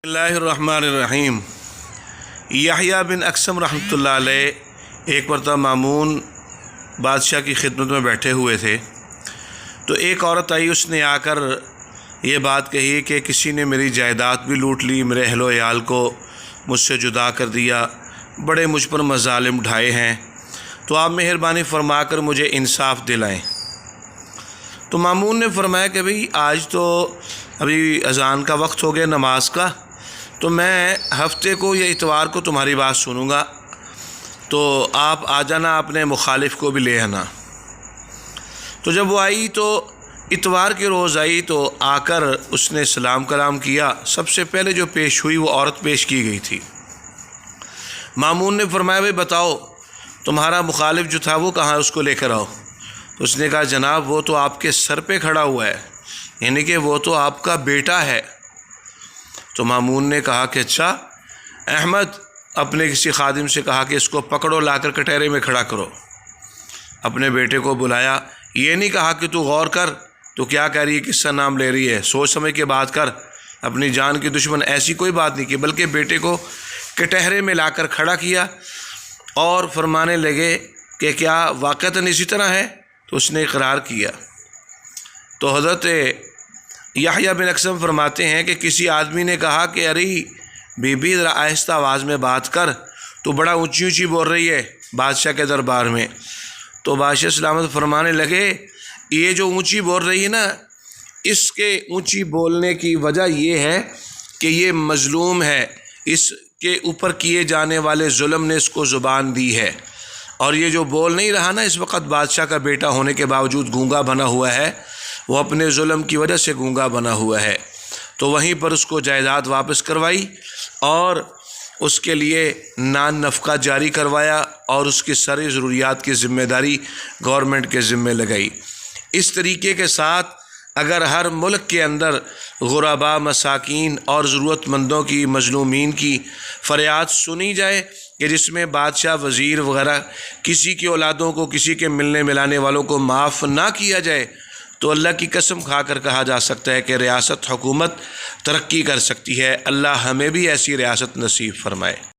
बिस्मिल्लाहिर्रहमानिर्रहीम। याह्या बिन अक़सम रहमतुल्लाह अलैह एक मरतबा मामून बादशाह की खिदमत में बैठे हुए थे, तो एक औरत आई, उसने आकर ये बात कही कि किसी ने मेरी जायदाद भी लूट ली, मेरे अहलो याल को मुझसे जुदा कर दिया, बड़े मुझ पर मज़ालिम ढाए हैं, तो आप मेहरबानी फरमाकर मुझे इंसाफ दिलाएं। तो मामून ने फरमाया कि भाई आज तो अभी अज़ान का वक्त हो गया नमाज का, तो मैं हफ्ते को या इतवार को तुम्हारी बात सुनूंगा, तो आप आ जाना, अपने मुखालिफ को भी ले आना। तो जब वो आई तो इतवार के रोज़ आई, तो आकर उसने सलाम कलाम किया। सबसे पहले जो पेश हुई वो औरत पेश की गई थी। मामून ने फरमाया भाई बताओ तुम्हारा मुखालिफ जो था वो कहाँ है, उसको लेकर आओ। तो उसने कहा जनाब वो तो आपके सर पे खड़ा हुआ है, यानी कि वो तो आपका बेटा है। तो मामून ने कहा कि अच्छा। अहमद अपने किसी खादिम से कहा कि इसको पकड़ो, लाकर कटहरे में खड़ा करो। अपने बेटे को बुलाया, ये नहीं कहा कि तू गौर कर, तो क्या कह रही है, किसका नाम ले रही है, सोच समझ के बात कर, अपनी जान की दुश्मन, ऐसी कोई बात नहीं की, बल्कि बेटे को कटहरे में लाकर खड़ा किया और फरमाने लगे कि क्या वाक़तन इसी तरह है। तो उसने इकरार किया। तो हज़रत याह्या बिन अक़सम फरमाते हैं कि किसी आदमी ने कहा कि अरे बीबी ज़रा आहिस्ता आवाज़ में बात कर, तो बड़ा ऊंची ऊंची बोल रही है बादशाह के दरबार में। तो बादशाह सलामत फरमाने लगे ये जो ऊंची बोल रही है ना, इसके ऊंची बोलने की वजह ये है कि ये मज़लूम है, इसके ऊपर किए जाने वाले जुल्म ने इसको ज़ुबान दी है, और ये जो बोल नहीं रहा ना, इस वक्त बादशाह का बेटा होने के बावजूद गूंगा बना हुआ है, वो अपने जुल्म की वजह से गूंगा बना हुआ है। तो वहीं पर उसको जायदाद वापस करवाई और उसके लिए नान नफ़का जारी करवाया और उसकी सारी ज़रूरियात की ज़िम्मेदारी गवर्नमेंट के ज़िम्मे लगाई। इस तरीके के साथ अगर हर मुल्क के अंदर गुरबा, मसाकीन और ज़रूरतमंदों की, मज़लूमीन की फ़रियाद सुनी जाए कि जिसमें बादशाह, वज़ीर वग़ैरह किसी की औलादों को, किसी के मिलने मिलाने वालों को माफ़ ना किया जाए, तो अल्लाह की कसम खाकर कहा जा सकता है कि रियासत, हुकूमत तरक्की कर सकती है। अल्लाह हमें भी ऐसी रियासत नसीब फरमाए।